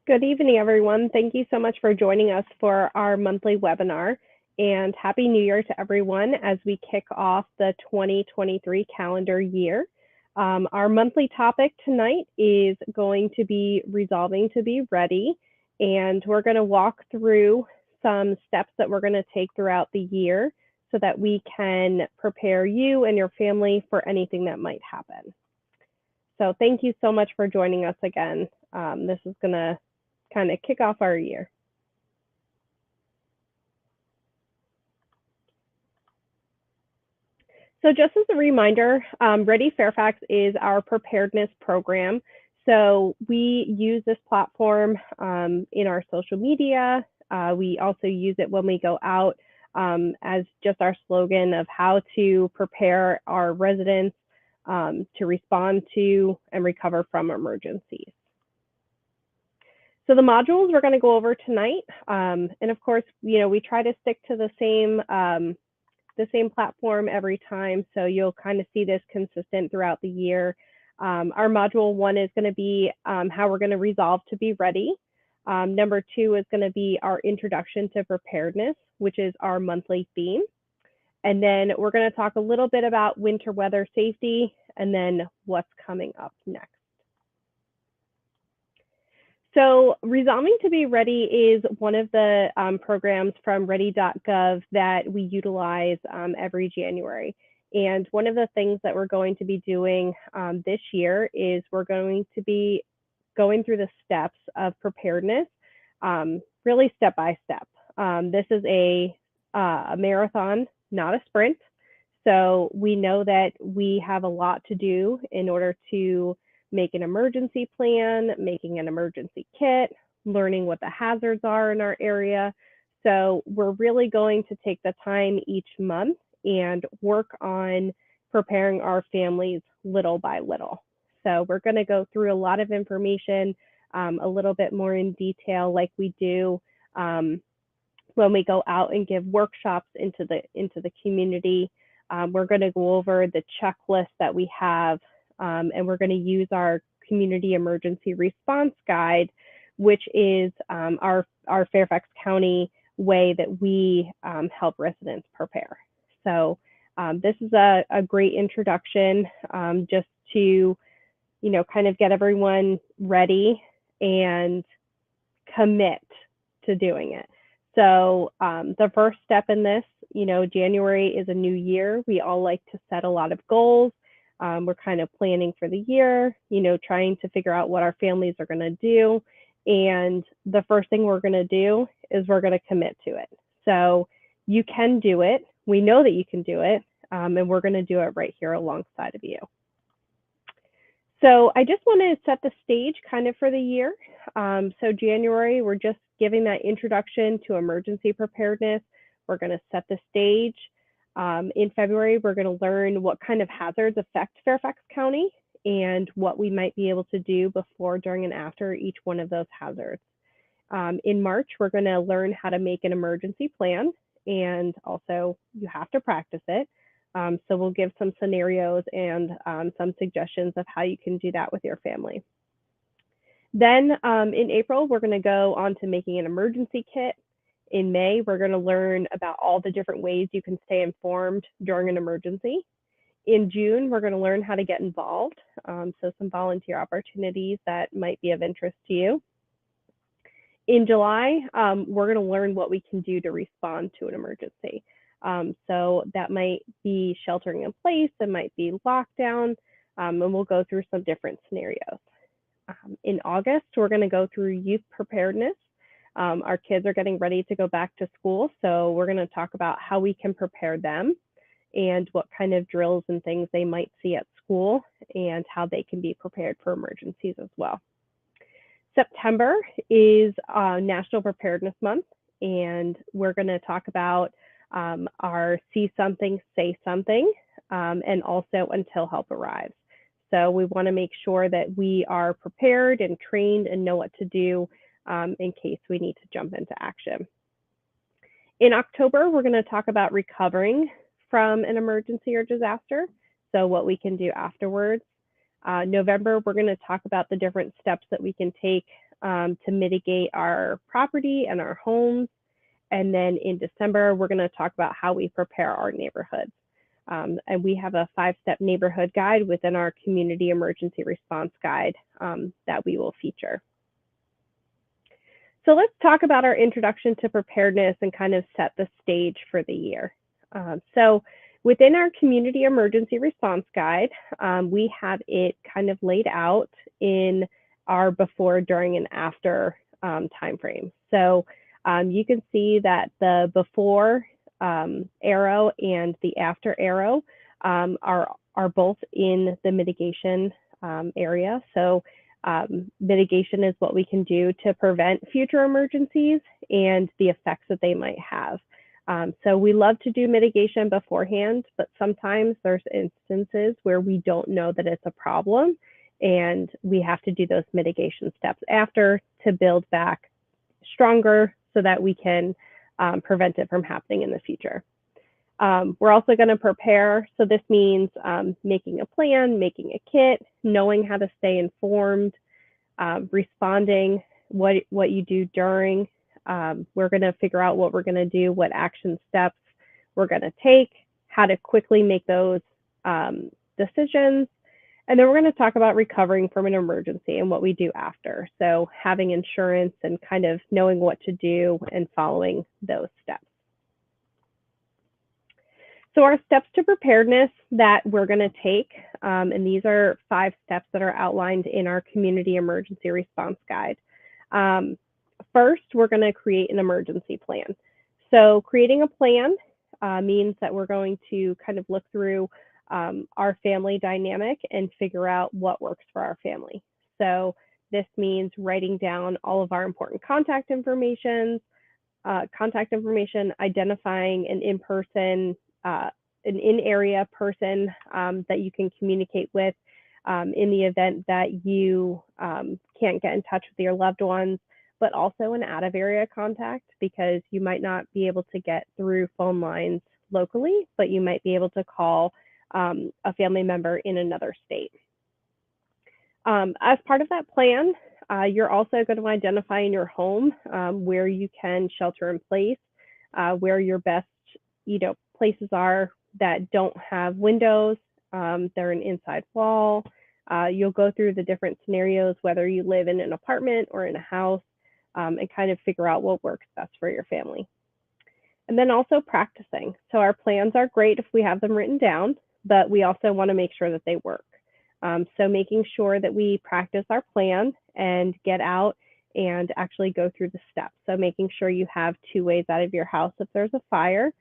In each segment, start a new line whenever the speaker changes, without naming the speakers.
Good evening, everyone. Thank you so much for joining us for our monthly webinar, and Happy New Year to everyone as we kick off the 2023 calendar year. Our monthly topic tonight is going to be resolving to be ready, and we're going to walk through some steps that we're going to take throughout the year so that we can prepare you and your family for anything that might happen. So thank you so much for joining us again. This is going to kind of kick off our year. So just as a reminder, Ready Fairfax is our preparedness program. So we use this platform in our social media. We also use it when we go out as just our slogan of how to prepare our residents to respond to and recover from emergencies. So the modules we're going to go over tonight, and of course, we try to stick to the same platform every time, so you'll kind of see this consistent throughout the year. Our module 1 is going to be how we're going to resolve to be ready. Number 2 is going to be our introduction to preparedness, which is our monthly theme. And then we're going to talk a little bit about winter weather safety and then what's coming up next. So Resolving to be Ready is one of the programs from ready.gov that we utilize every January. And one of the things that we're going to be doing this year is we're going to be going through the steps of preparedness, really step by step. This is a marathon, not a sprint. So we know that we have a lot to do in order to make an emergency plan, making an emergency kit, learning what the hazards are in our area. So we're really going to take the time each month and work on preparing our families little by little. So we're going to go through a lot of information, a little bit more in detail like we do when we go out and give workshops into the community. We're going to go over the checklist that we have, and we're going to use our community emergency response guide, which is our Fairfax County way that we help residents prepare. So this is a great introduction just to, kind of get everyone ready and commit to doing it. So the first step in this, January is a new year. We all like to set a lot of goals. We're kind of planning for the year, trying to figure out what our families are going to do. And the first thing we're going to do is we're going to commit to it. So you can do it. We know that you can do it. And we're going to do it right here alongside of you. So I just want to set the stage kind of for the year. So January, we're just giving that introduction to emergency preparedness. We're going to set the stage. In February, we're going to learn what kind of hazards affect Fairfax County and what we might be able to do before, during, and after each one of those hazards. In March, we're going to learn how to make an emergency plan, and also you have to practice it. So we'll give some scenarios and some suggestions of how you can do that with your family. Then in April, we're going to go on to making an emergency kit. In May, we're going to learn about all the different ways you can stay informed during an emergency. In June, we're going to learn how to get involved, so some volunteer opportunities that might be of interest to you. In July, we're going to learn what we can do to respond to an emergency. So that might be sheltering in place, it might be lockdown, and we'll go through some different scenarios. In August, we're going to go through youth preparedness. Our kids are getting ready to go back to school, so we're going to talk about how we can prepare them and what kind of drills and things they might see at school and how they can be prepared for emergencies as well. September is National Preparedness Month, and we're going to talk about our See Something, Say Something, and also Until Help Arrives. So we want to make sure that we are prepared and trained and know what to do in case we need to jump into action. In October, we're going to talk about recovering from an emergency or disaster, so what we can do afterwards. November, we're going to talk about the different steps that we can take to mitigate our property and our homes. And then in December, we're going to talk about how we prepare our neighborhoods. And we have a 5-step neighborhood guide within our community emergency response guide that we will feature. So let's talk about our introduction to preparedness and kind of set the stage for the year. So within our community emergency response guide, we have it kind of laid out in our before, during, and after timeframe. So you can see that the before arrow and the after arrow are both in the mitigation area. So mitigation is what we can do to prevent future emergencies and the effects that they might have. So we love to do mitigation beforehand, but sometimes there's instances where we don't know that it's a problem, and we have to do those mitigation steps after to build back stronger so that we can prevent it from happening in the future. We're also going to prepare. So this means making a plan, making a kit, knowing how to stay informed, responding, what you do during. We're going to figure out what we're going to do, what action steps we're going to take, how to quickly make those decisions. And then we're going to talk about recovering from an emergency and what we do after. So having insurance and kind of knowing what to do and following those steps. So our steps to preparedness that we're going to take, and these are 5 steps that are outlined in our community emergency response guide. First, we're going to create an emergency plan. So creating a plan means that we're going to kind of look through our family dynamic and figure out what works for our family. So this means writing down all of our important contact information, identifying an in-person, an in-area person that you can communicate with in the event that you can't get in touch with your loved ones, but also an out-of-area contact, because you might not be able to get through phone lines locally, but you might be able to call a family member in another state. As part of that plan, you're also going to identify in your home where you can shelter in place, where your best places are that don't have windows, they're an inside wall. You'll go through the different scenarios, whether you live in an apartment or in a house, and kind of figure out what works best for your family. And then also practicing. So our plans are great if we have them written down, but we also want to make sure that they work. So making sure that we practice our plan and get out and actually go through the steps. So making sure you have 2 ways out of your house if there's a fire.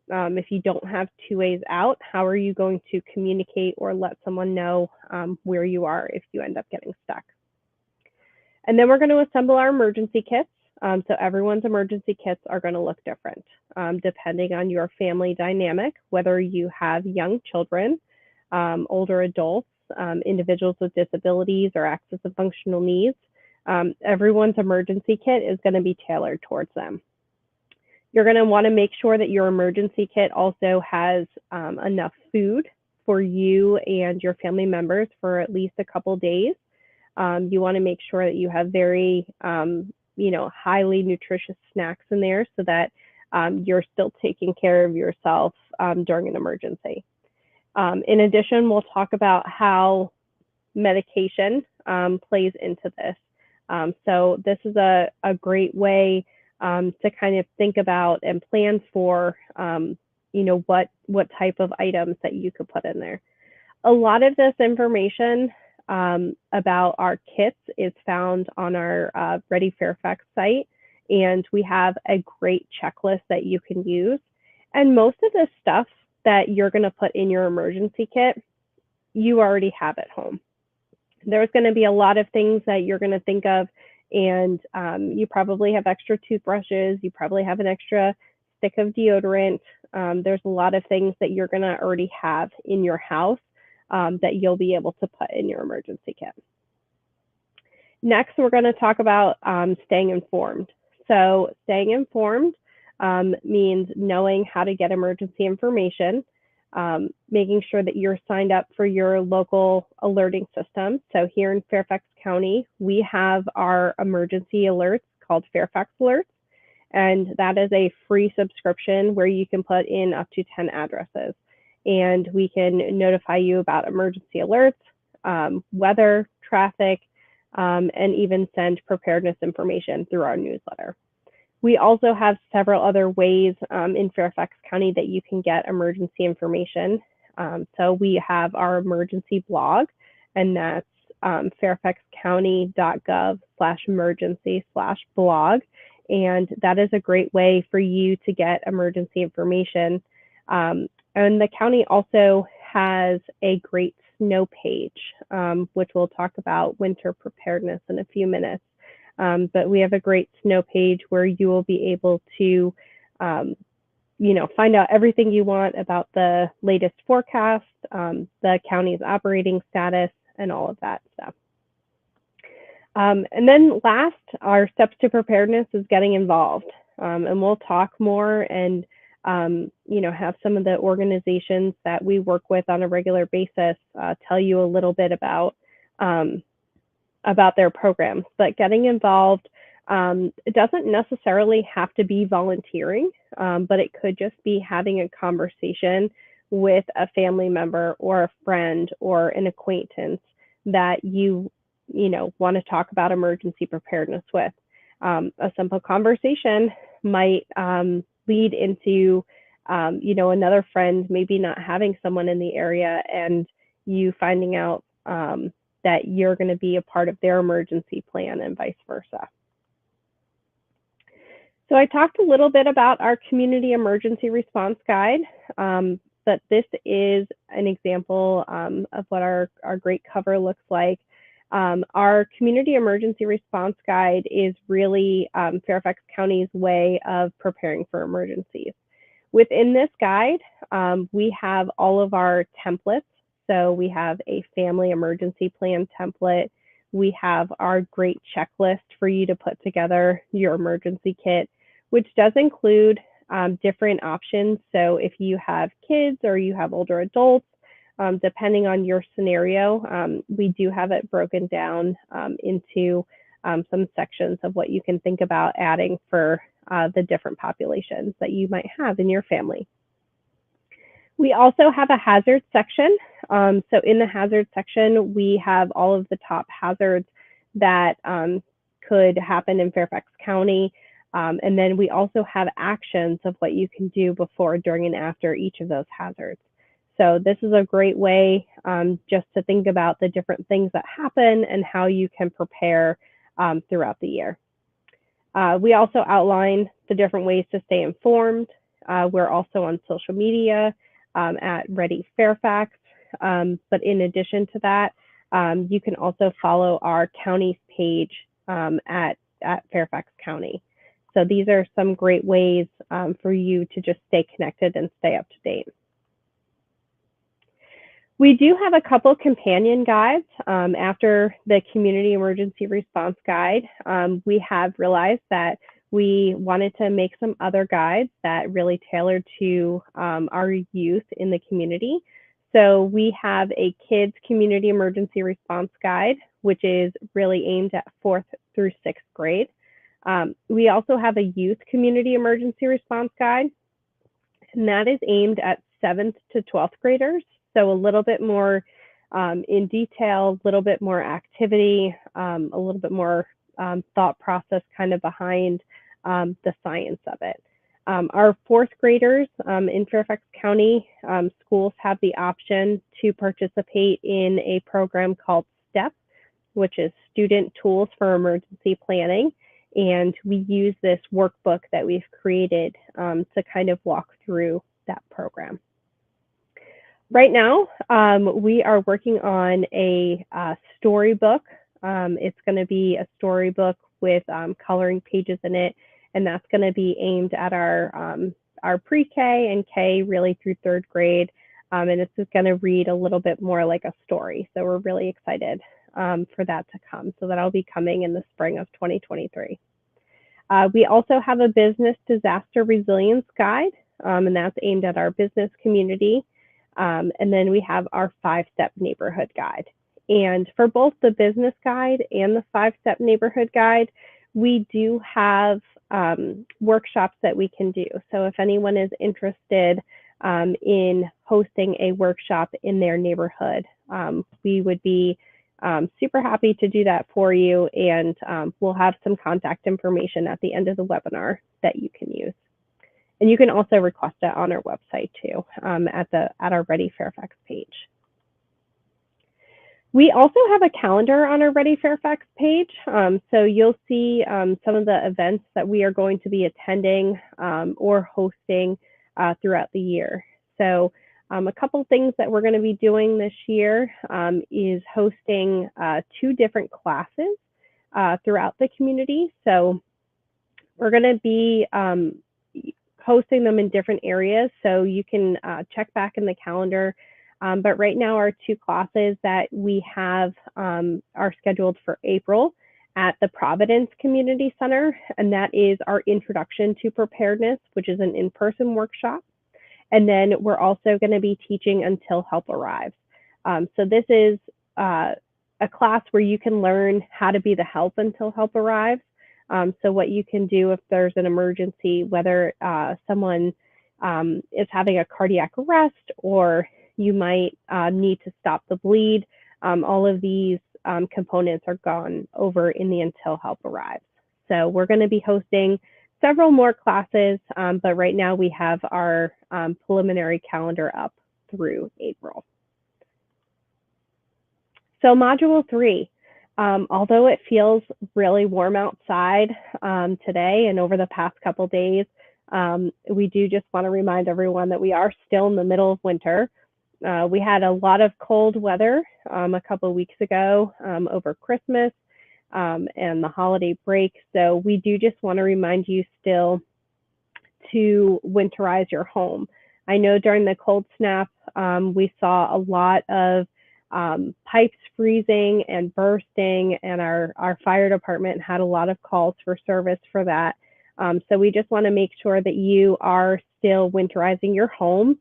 If you don't have 2 ways out, how are you going to communicate or let someone know where you are if you end up getting stuck? And then we're going to assemble our emergency kits. So everyone's emergency kits are going to look different depending on your family dynamic, whether you have young children, older adults, individuals with disabilities or access to functional needs. Everyone's emergency kit is going to be tailored towards them. You're going to want to make sure that your emergency kit also has enough food for you and your family members for at least a couple days. You want to make sure that you have very highly nutritious snacks in there so that you're still taking care of yourself during an emergency. In addition, we'll talk about how medication plays into this. So this is a great way to kind of think about and plan for, what type of items that you could put in there. A lot of this information about our kits is found on our Ready Fairfax site, and we have a great checklist that you can use. And most of the stuff that you're going to put in your emergency kit, you already have at home. There's going to be a lot of things that you're going to think of, and you probably have extra toothbrushes, you probably have an extra stick of deodorant. There's a lot of things that you're going to already have in your house that you'll be able to put in your emergency kit. Next, we're going to talk about staying informed. So staying informed means knowing how to get emergency information. making sure that you're signed up for your local alerting system. So here in Fairfax County, we have our emergency alerts called Fairfax Alerts, and that is a free subscription where you can put in up to 10 addresses. And we can notify you about emergency alerts, weather, traffic, and even send preparedness information through our newsletter. We also have several other ways in Fairfax County that you can get emergency information. So we have our emergency blog, and that's fairfaxcounty.gov/emergency/blog. And that is a great way for you to get emergency information. And the county also has a great snow page, which we'll talk about winter preparedness in a few minutes. But we have a great snow page where you will be able to, find out everything you want about the latest forecast, the county's operating status, and all of that stuff. And then last, our steps to preparedness is getting involved. And we'll talk more and, have some of the organizations that we work with on a regular basis tell you a little bit about their programs. But getting involved, it doesn't necessarily have to be volunteering, but it could just be having a conversation with a family member or a friend or an acquaintance that you want to talk about emergency preparedness with. A simple conversation might lead into, another friend maybe not having someone in the area and you finding out that you're going to be a part of their emergency plan and vice versa. So I talked a little bit about our community emergency response guide, but this is an example of what our great cover looks like. Our community emergency response guide is really Fairfax County's way of preparing for emergencies. Within this guide, we have all of our templates. So we have a family emergency plan template. We have our great checklist for you to put together your emergency kit, which does include different options. So if you have kids or you have older adults, depending on your scenario, we do have it broken down into some sections of what you can think about adding for the different populations that you might have in your family. We also have a hazard section. So in the hazard section, we have all of the top hazards that could happen in Fairfax County. And then we also have actions of what you can do before, during, and after each of those hazards. So this is a great way just to think about the different things that happen and how you can prepare throughout the year. We also outline the different ways to stay informed. We're also on social media at Ready Fairfax. But in addition to that, you can also follow our county's page at Fairfax County. So these are some great ways for you to just stay connected and stay up to date. We do have a couple companion guides after the Community Emergency Response Guide. We have realized that we wanted to make some other guides that really tailored to our youth in the community. So we have a Kids Community Emergency Response Guide, which is really aimed at 4th through 6th grade. We also have a Youth Community Emergency Response Guide, and that is aimed at 7th to 12th graders. So a little bit more in detail, a little bit more activity, a little bit more thought process kind of behind the science of it. Our 4th graders in Fairfax County, schools have the option to participate in a program called STEP, which is Student Tools for Emergency Planning. And we use this workbook that we've created to kind of walk through that program. Right now, we are working on a storybook. It's going to be a storybook with coloring pages in it, and that's going to be aimed at our pre-K and K really through 3rd grade. And it's just going to read a little bit more like a story. So we're really excited for that to come. So that'll be coming in the spring of 2023. We also have a business disaster resilience guide, and that's aimed at our business community. And then we have our 5-step neighborhood guide. And for both the business guide and the 5-step neighborhood guide, we do have workshops that we can do. So if anyone is interested in hosting a workshop in their neighborhood, we would be super happy to do that for you. And we'll have some contact information at the end of the webinar that you can use. And you can also request it on our website too, at our Ready Fairfax page. We also have a calendar on our Ready Fairfax page. So you'll see some of the events that we are going to be attending or hosting throughout the year. So a couple things that we're going to be doing this year is hosting 2 different classes throughout the community. So we're going to be hosting them in different areas, so you can check back in the calendar. But right now, our 2 classes that we have are scheduled for April at the Providence Community Center, and that is our Introduction to Preparedness, which is an in-person workshop. And then we're also going to be teaching Until Help Arrives. So this is a class where you can learn how to be the help until help arrives. So what you can do if there's an emergency, whether someone is having a cardiac arrest or you might need to stop the bleed, all of these components are gone over in the Until Help Arrives. So we're going to be hosting several more classes, but right now we have our preliminary calendar up through April. So Module 3. Although it feels really warm outside today and over the past couple days, we do just want to remind everyone that we are still in the middle of winter. We had a lot of cold weather a couple of weeks ago over Christmas and the holiday break. So we do just want to remind you still to winterize your home. I know during the cold snap, we saw a lot of pipes freezing and bursting, and our fire department had a lot of calls for service for that. So we just want to make sure that you are still winterizing your home,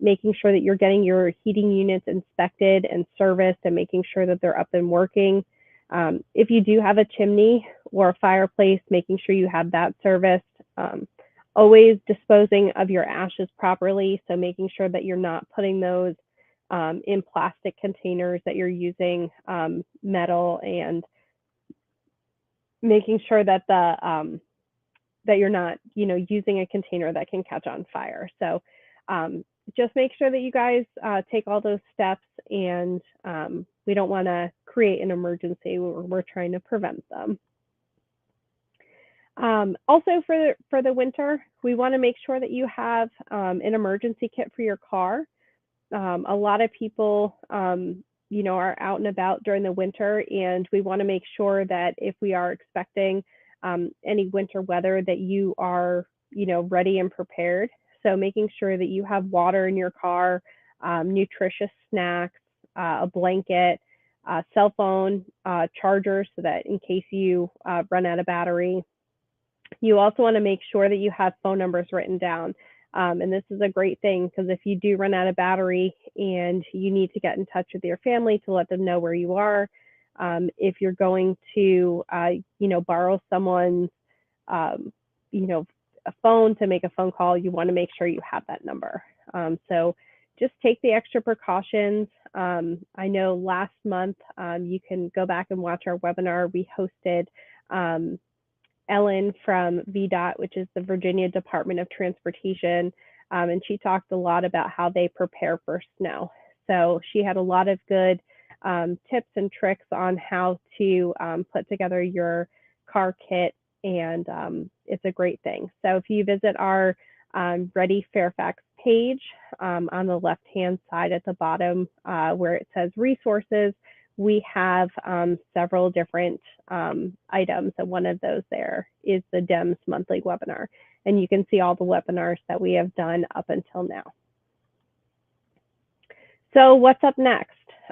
making sure that you're getting your heating units inspected and serviced and making sure that they're up and working. If you do have a chimney or a fireplace, making sure you have that serviced. Always disposing of your ashes properly, so making sure that you're not putting those in plastic containers, that you're using metal, and making sure that that you're not, using a container that can catch on fire. So just make sure that you guys take all those steps, and we don't want to create an emergency. We're trying to prevent them. Also for the winter, we want to make sure that you have an emergency kit for your car. A lot of people, are out and about during the winter, and we want to make sure that if we are expecting any winter weather, that you are, ready and prepared. So making sure that you have water in your car, nutritious snacks, a blanket, cell phone charger, so that in case you run out of battery. You also want to make sure that you have phone numbers written down. And this is a great thing, because if you do run out of battery and you need to get in touch with your family to let them know where you are, if you're going to, borrow someone's, a phone to make a phone call, you want to make sure you have that number. So just take the extra precautions. I know last month, you can go back and watch our webinar. We hosted Ellen from VDOT, which is the Virginia Department of Transportation, and she talked a lot about how they prepare for snow. So she had a lot of good tips and tricks on how to put together your car kit, and it's a great thing. So if you visit our Ready Fairfax page on the left-hand side at the bottom where it says resources, we have several different items, and one of those there is the DEMS monthly webinar. And you can see all the webinars that we have done up until now. So what's up next?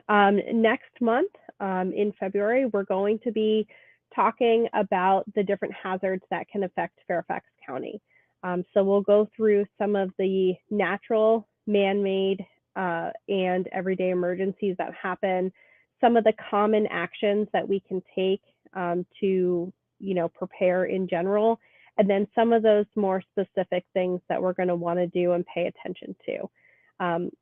Next month in February, we're going to be talking about the different hazards that can affect Fairfax County. So we'll go through some of the natural, man-made, and everyday emergencies that happen, some of the common actions that we can take to, prepare in general, and then some of those more specific things that we're going to want to do and pay attention to.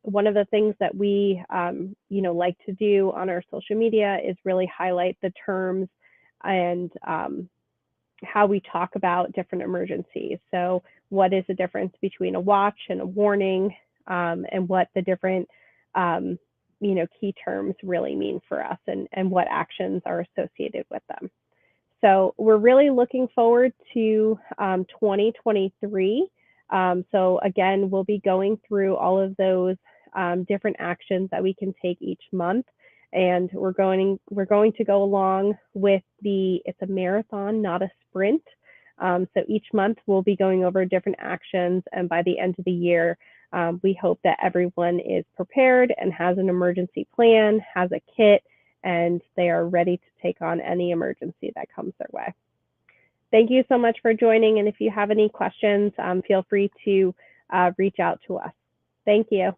One of the things that we, like to do on our social media is really highlight the terms and how we talk about different emergencies. So what is the difference between a watch and a warning, and what the different, key terms really mean for us, and what actions are associated with them. So we're really looking forward to 2023. So again, we'll be going through all of those different actions that we can take each month. And we're going to go along with it's a marathon, not a sprint. So each month we'll be going over different actions. And by the end of the year, we hope that everyone is prepared and has an emergency plan, has a kit, and they are ready to take on any emergency that comes their way. Thank you so much for joining. And if you have any questions, feel free to reach out to us. Thank you.